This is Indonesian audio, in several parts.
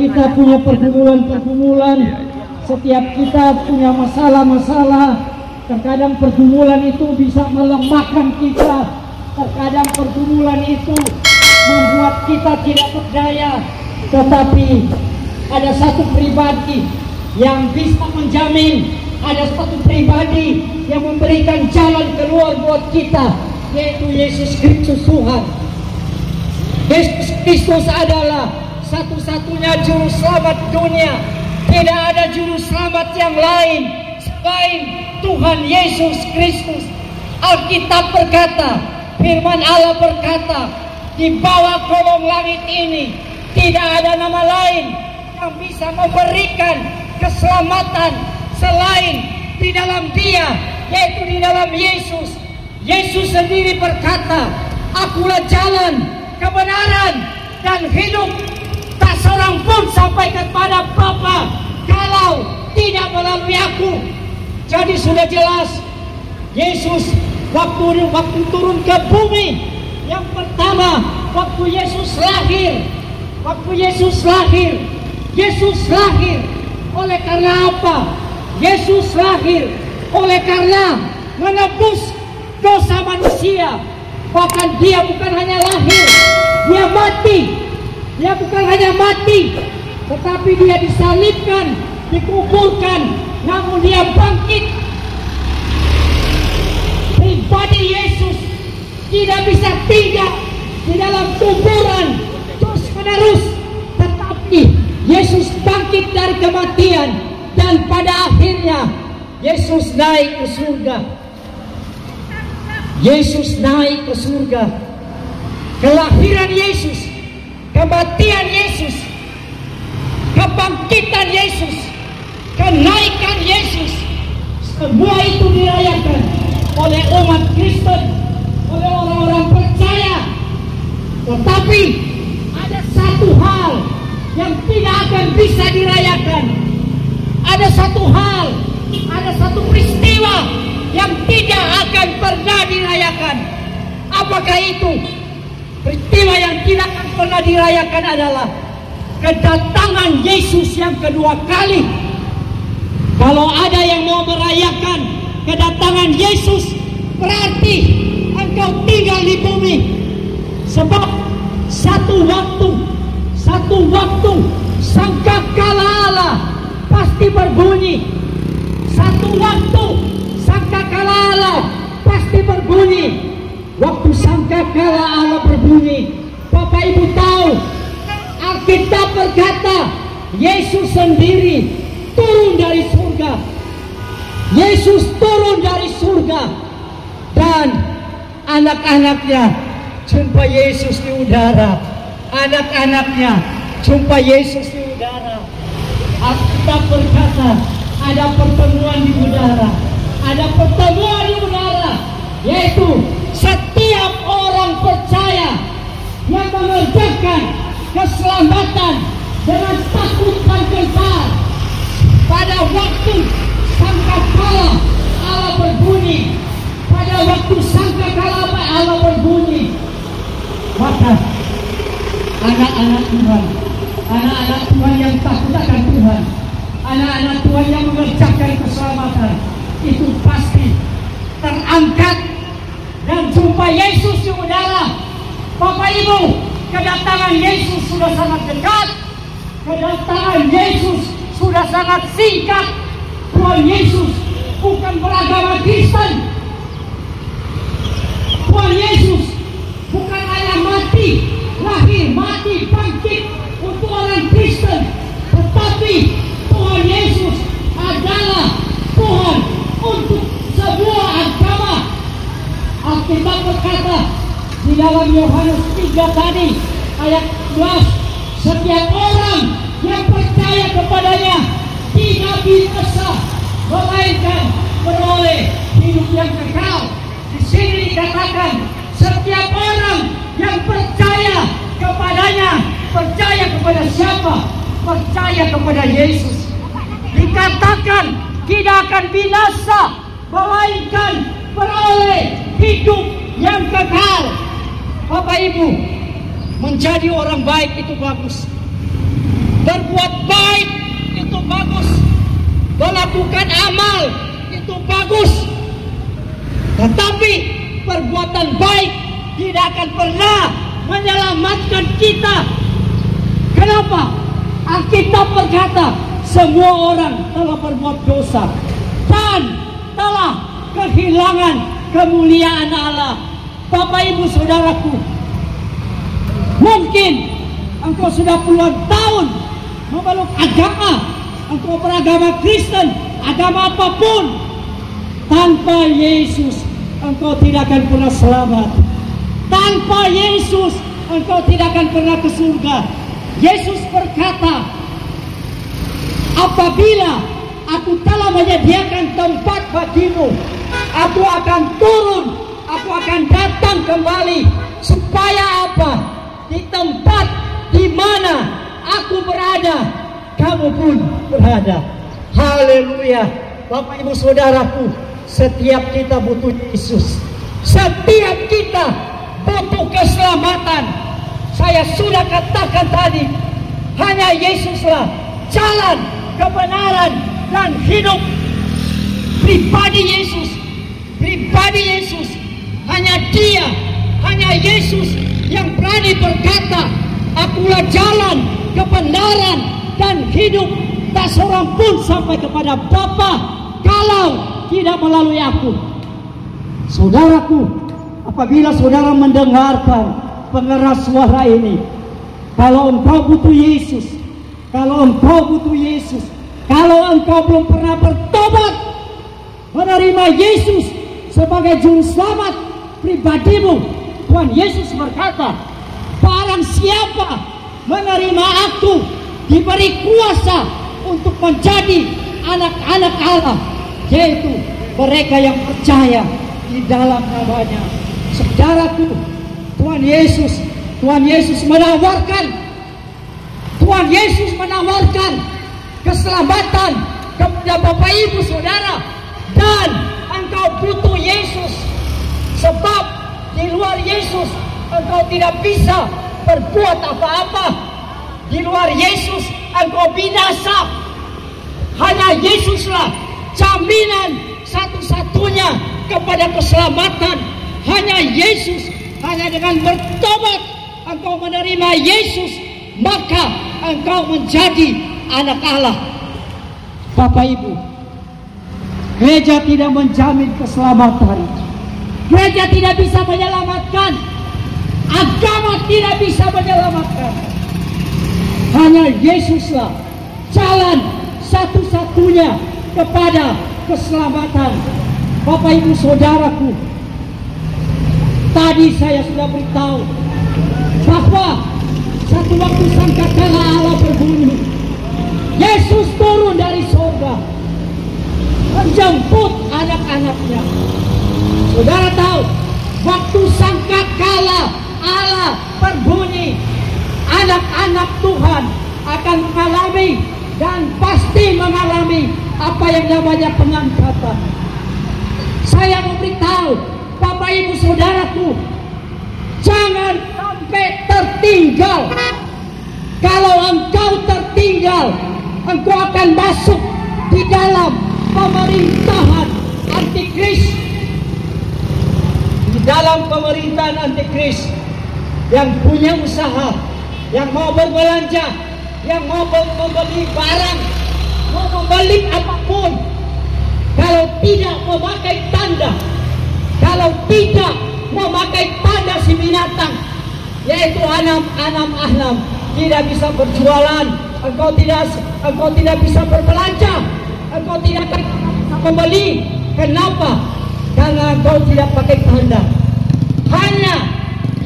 Kita punya pergumulan-pergumulan, setiap kita punya masalah-masalah. Terkadang pergumulan itu bisa melemahkan kita, terkadang pergumulan itu membuat kita tidak berdaya. Tetapi ada satu pribadi yang bisa menjamin, ada satu pribadi yang memberikan jalan keluar buat kita, yaitu Yesus Kristus Tuhan. Yesus Kristus adalah satu-satunya juru selamat dunia. Tidak ada juru selamat yang lain selain Tuhan Yesus Kristus. Alkitab berkata, firman Allah berkata, di bawah kolong langit ini tidak ada nama lain yang bisa memberikan keselamatan selain di dalam Dia, yaitu di dalam Yesus. Yesus sendiri berkata, akulah jalan, kebenaran, dan hidup. Tak seorang pun sampai kepada Bapa kalau tidak melalui aku. Jadi sudah jelas, Yesus waktu turun ke bumi, yang pertama waktu Yesus lahir. Yesus lahir oleh karena apa? Yesus lahir oleh karena menebus dosa manusia. Bahkan Dia bukan hanya lahir, Dia mati. Dia bukan hanya mati, tetapi Dia disalibkan, dikuburkan, namun Dia bangkit. Pribadi Yesus tidak bisa tinggal di dalam kuburan terus menerus, tetapi Yesus bangkit dari kematian, dan pada akhirnya Yesus naik ke surga. Yesus naik ke surga. Kelahiran Yesus, kematian Yesus, kebangkitan Yesus, kenaikan Yesus, semua itu dirayakan oleh umat Kristen, oleh orang-orang percaya. Tetapi ada satu hal yang tidak akan bisa dirayakan. Ada satu hal, ada satu peristiwa yang tidak akan pernah dirayakan. Apakah itu? Peristiwa yang tidak akan pernah dirayakan adalah kedatangan Yesus yang kedua kali. Kalau ada yang mau merayakan kedatangan Yesus, berarti engkau tinggal di bumi. Sebab satu waktu sangkakala Allah pasti berbunyi. Satu waktu sangkakala Allah pasti berbunyi. Waktu sangkakala Allah berbunyi, Bapak Ibu tahu, Alkitab berkata Yesus sendiri turun dari surga. Yesus turun dari surga, dan anak-anaknya jumpa Yesus di udara. Anak-anaknya jumpa Yesus di udara. Alkitab berkata ada pertemuan di udara. Ada pertemuan di udara, yaitu setiap orang percaya yang mengerjakan keselamatan dengan takut dan gentar. Pada waktu sangkakala Allah berbunyi, pada waktu sangkakala Allah berbunyi, maka anak-anak Tuhan yang takut akan Tuhan, anak-anak Tuhan yang mengerjakan keselamatan, itu pasti terangkat dan jumpa Yesus di udara. Bapak Ibu, kedatangan Yesus sudah sangat dekat. Kedatangan Yesus sudah sangat singkat. Tuhan Yesus bukan beragama Kristen. Tuhan Yesus bukan hanya mati, dalam Yohanes 3 tadi ayat 11, setiap orang yang percaya kepadanya tidak binasa, melainkan beroleh hidup yang kekal. Di sini dikatakan setiap orang yang percaya kepadanya. Percaya kepada siapa? Percaya kepada Yesus. Dikatakan tidak akan binasa, melainkan beroleh hidup yang kekal. Bapak Ibu, menjadi orang baik itu bagus. Berbuat baik itu bagus. Melakukan amal itu bagus. Tetapi perbuatan baik tidak akan pernah menyelamatkan kita. Kenapa? Alkitab berkata, semua orang telah berbuat dosa dan telah kehilangan kemuliaan Allah. Bapak Ibu Saudaraku, mungkin engkau sudah puluhan tahun memeluk agama, engkau beragama Kristen, agama apapun. Tanpa Yesus engkau tidak akan pernah selamat. Tanpa Yesus engkau tidak akan pernah ke surga. Yesus berkata, apabila aku telah menyediakan tempat bagimu, aku akan turun, aku akan datang kembali. Supaya apa? Di tempat di mana aku berada, kamu pun berada. Haleluya. Bapak Ibu Saudaraku, setiap kita butuh Yesus. Setiap kita butuh keselamatan. Saya sudah katakan tadi, hanya Yesuslah jalan, kebenaran, dan hidup. Pribadi Yesus, hanya Dia, hanya Yesus yang berani berkata, akulah jalan, kebenaran, dan hidup. Tak seorang pun sampai kepada Bapa kalau tidak melalui aku. Saudaraku, apabila saudara mendengarkan pengeras suara ini, kalau engkau butuh Yesus, kalau engkau belum pernah bertobat, menerima Yesus sebagai juru selamat pribadimu, Tuhan Yesus berkata, barang siapa menerima aku, diberi kuasa untuk menjadi anak-anak Allah, yaitu mereka yang percaya di dalam namanya. Saudaraku, Tuhan Yesus menawarkan keselamatan kepada Bapak Ibu Saudara, dan engkau butuh Yesus, sebab di luar Yesus engkau tidak bisa berbuat apa-apa. Di luar Yesus engkau binasa. Hanya Yesuslah jaminan satu-satunya kepada keselamatan. Hanya Yesus. Hanya dengan bertobat engkau menerima Yesus, maka engkau menjadi anak Allah. Bapak Ibu, gereja tidak menjamin keselamatan. Gereja tidak bisa menyelamatkan. Agama tidak bisa menyelamatkan. Hanya Yesuslah jalan satu-satunya kepada keselamatan. Bapak Ibu Saudaraku, tadi saya sudah beritahu bahwa satu waktu sangkakala Allah berbunyi, Yesus turun dari surga menjemput anak-anaknya. Saudara tahu, waktu sangkakala Allah berbunyi, anak-anak Tuhan akan mengalami dan pasti mengalami apa yang namanya pengangkatan. Saya memberitahu Bapak Ibu Saudaraku, jangan sampai tertinggal. Kalau engkau tertinggal, engkau akan masuk di dalam pemerintahan antikris. Di dalam pemerintahan antikris, yang punya usaha, yang mau berbelanja, yang mau membeli barang, mau membeli apapun, kalau tidak memakai tanda, kalau tidak memakai tanda si binatang, yaitu anam ahlam, tidak bisa berjualan, engkau tidak bisa berbelanja, engkau tidak bisa membeli. Kenapa? Karena engkau tidak pakai tanda. Hanya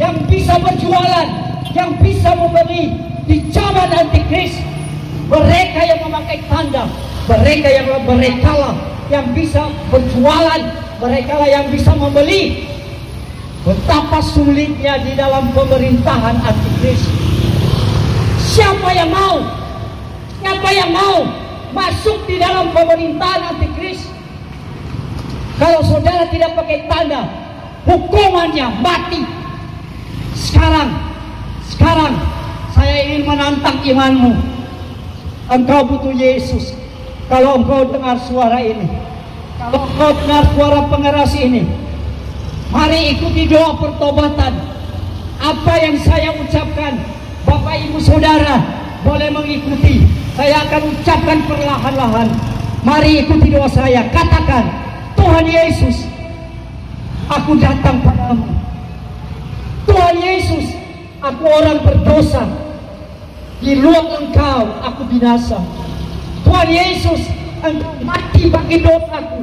yang bisa berjualan, yang bisa membeli di zaman antikris. Mereka yang memakai tanda, mereka lah yang bisa berjualan, mereka lah yang bisa membeli. Betapa sulitnya di dalam pemerintahan antikris. Siapa yang mau? Siapa yang mau masuk di dalam pemerintahan antikris? Kalau saudara tidak pakai tanda, hukumannya mati. Sekarang saya ingin menantang imanmu. Engkau butuh Yesus. Kalau engkau dengar suara ini, kalau engkau dengar suara pengeras ini, mari ikuti doa pertobatan. Apa yang saya ucapkan, Bapak Ibu Saudara boleh mengikuti. Saya akan ucapkan perlahan-lahan. Mari ikuti doa saya. Katakan, Tuhan Yesus, aku datang padamu. Tuhan Yesus, aku orang berdosa. Di luar Engkau aku binasa. Tuhan Yesus, Engkau mati bagi dosaku,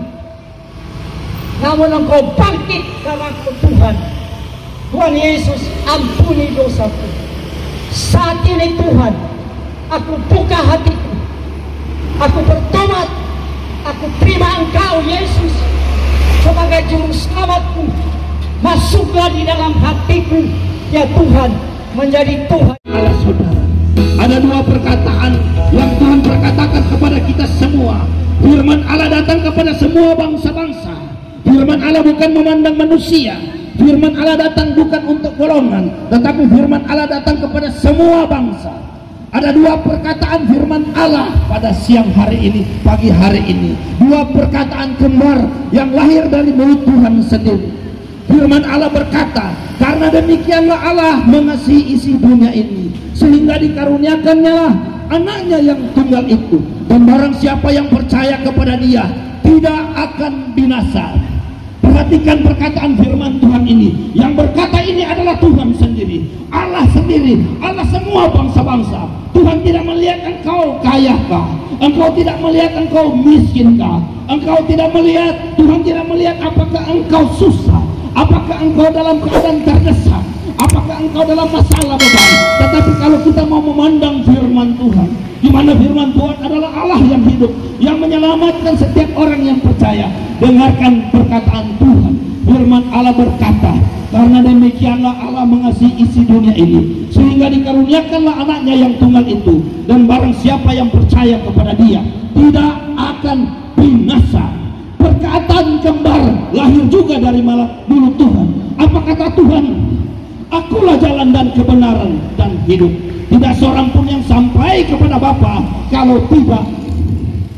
namun Engkau bangkit karena Tuhan. Tuhan Yesus, ampuni dosaku. Saat ini Tuhan, aku buka hatiku, aku bertobat, aku terima Engkau Yesus sebagai juru selamatku. Masuklah di dalam hatiku, ya Tuhan, menjadi Tuhan. Allah saudara, ada dua perkataan yang Tuhan perkatakan kepada kita semua. Firman Allah datang kepada semua bangsa-bangsa. Firman Allah bukan memandang manusia. Firman Allah datang bukan untuk golongan, tetapi firman Allah datang kepada semua bangsa. Ada dua perkataan firman Allah pada siang hari ini, pagi hari ini. Dua perkataan kembar yang lahir dari mulut Tuhan sendiri. Firman Allah berkata, karena demikianlah Allah mengasihi isi dunia ini, sehingga dikaruniakannya lah anaknya yang tunggal itu, dan barang siapa yang percaya kepada dia tidak akan binasa. Perhatikan perkataan firman Tuhan ini. Yang berkata ini adalah Tuhan sendiri, Allah sendiri, Allah semua bangsa-bangsa. Tuhan tidak melihat engkau kayakah, engkau tidak melihat engkau miskinkah, engkau tidak melihat, Tuhan tidak melihat apakah engkau susah, apakah engkau dalam keadaan terdesak, apakah engkau dalam masalah beban. Tetapi kalau kita mau memandang firman Tuhan, di mana firman Tuhan adalah Allah yang hidup, yang menyelamatkan setiap orang yang percaya. Dengarkan perkataan Tuhan. Firman Allah berkata, karena demikianlah Allah mengasihi isi dunia ini, sehingga dikaruniakanlah anaknya yang tunggal itu, dan barang siapa yang percaya kepada dia tidak akan binasa. Perkataan kembar lahir juga dari mulut Tuhan. Apa kata Tuhan? Akulah jalan dan kebenaran dan hidup. Tidak seorang pun yang sampai kepada Bapa kalau tidak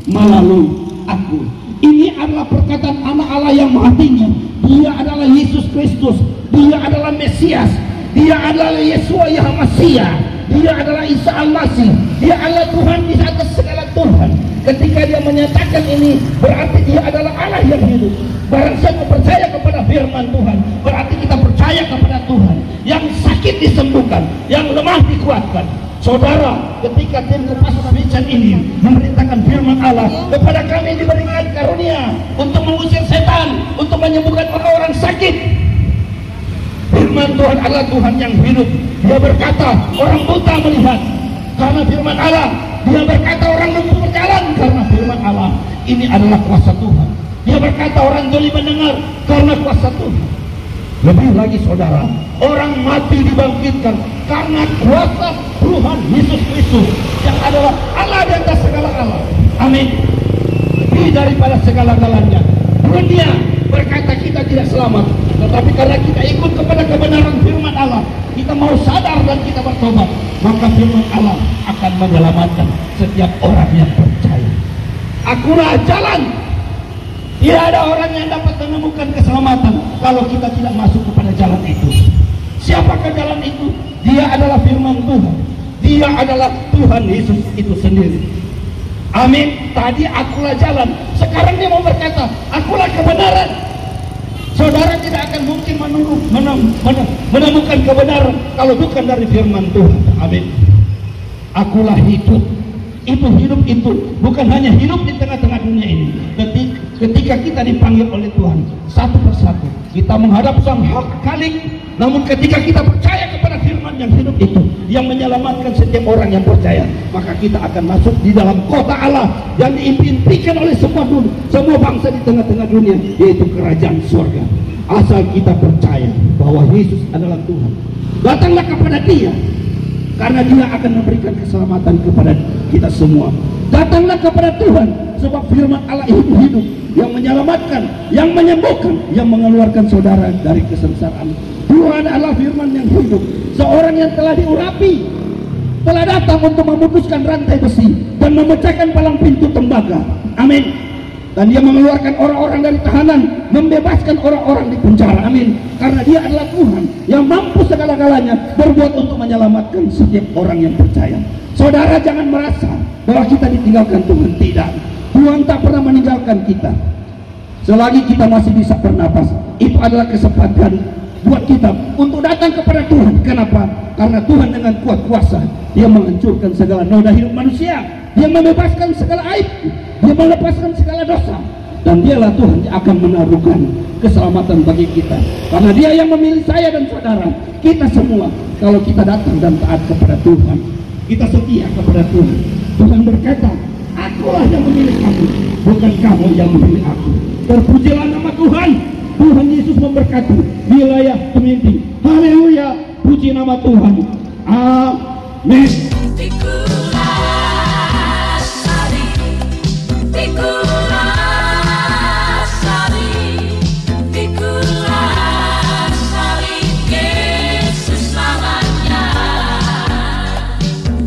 melalui aku. Ini adalah perkataan anak Allah yang maha tinggi. Dia adalah Yesus Kristus. Dia adalah Mesias. Dia adalah Yesua Yahmasia. Dia adalah Isa Al-Masih. Dia adalah Tuhan di atas segala Tuhan. Ketika dia menyatakan ini, berarti dia adalah Allah yang hidup. Barang siapa percaya kepada firman Tuhan, berarti kita percaya kepada Tuhan. Yang sakit disembuhkan, yang lemah dikuatkan. Saudara, ketika tim Pastor Richard ini memberitakan firman Allah, kepada kami diberikan karunia untuk mengusir setan, untuk menyembuhkan orang-orang sakit. Firman Tuhan adalah Tuhan yang hidup. Dia berkata, orang buta melihat karena firman Allah. Dia berkata, orang lumpuh berjalan karena firman Allah. Ini adalah kuasa Tuhan. Dia berkata, orang tuli mendengar karena kuasa Tuhan. Lebih lagi saudara, orang mati dibangkitkan karena kuasa Tuhan Yesus Kristus, yang adalah Allah di atas segala Allah. Amin. Lebih daripada segala-galanya. Dunia berkata kita tidak selamat, tetapi karena kita ikut kepada kebenaran firman Allah, kita mau sadar dan kita bertobat, maka firman Allah akan menyelamatkan setiap orang yang percaya. Akulah jalan. Tidak ada orang yang dapat menemukan keselamatan kalau kita tidak masuk kepada jalan itu. Siapakah jalan itu? Dia adalah firman Tuhan. Dia adalah Tuhan Yesus itu sendiri. Amin. Tadi akulah jalan. Sekarang dia mau berkata, akulah kebenaran. Saudara tidak akan mungkin menemukan kebenaran kalau bukan dari firman Tuhan. Amin. Akulah hidup. Itu hidup itu bukan hanya hidup di tengah-tengah dunia ini, ketika kita dipanggil oleh Tuhan satu persatu, kita menghadap Sang Khalik. Namun ketika kita percaya kepada firman yang hidup itu, yang menyelamatkan setiap orang yang percaya, maka kita akan masuk di dalam kota Allah yang diimpikan oleh semua bangsa di tengah-tengah dunia, yaitu kerajaan surga. Asal kita percaya bahwa Yesus adalah Tuhan, datanglah kepada Dia, karena Dia akan memberikan keselamatan kepada kita semua. Datanglah kepada Tuhan, sebab firman Allah itu hidup, yang menyelamatkan, yang menyembuhkan, yang mengeluarkan saudara dari kesengsaraan. Tuhan adalah firman yang hidup, seorang yang telah diurapi, telah datang untuk memutuskan rantai besi dan memecahkan palang pintu tembaga. Amin. Dan Dia mengeluarkan orang-orang dari tahanan, membebaskan orang-orang di penjara. Amin. Karena Dia adalah Tuhan yang mampu segala-galanya berbuat untuk menyelamatkan setiap orang yang percaya. Saudara, jangan merasa bahwa kita ditinggalkan Tuhan. Tidak. Tuhan tak pernah meninggalkan kita. Selagi kita masih bisa bernapas, itu adalah kesempatan buat kita untuk datang kepada Tuhan. Kenapa? Karena Tuhan dengan kuat kuasa, Dia menghancurkan segala noda hidup manusia, Dia membebaskan segala aib, Dia melepaskan segala dosa, dan Dialah Tuhan yang akan menaruhkan keselamatan bagi kita. Karena Dia yang memilih saya dan saudara, kita semua, kalau kita datang dan taat kepada Tuhan, kita setia kepada Tuhan. Tuhan berkata, akulah yang memilih kamu, bukan kamu yang memilih aku. Terpujilah nama Tuhan. Tuhan Yesus memberkati wilayah Keminting. Haleluya, puji nama Tuhan. Amin.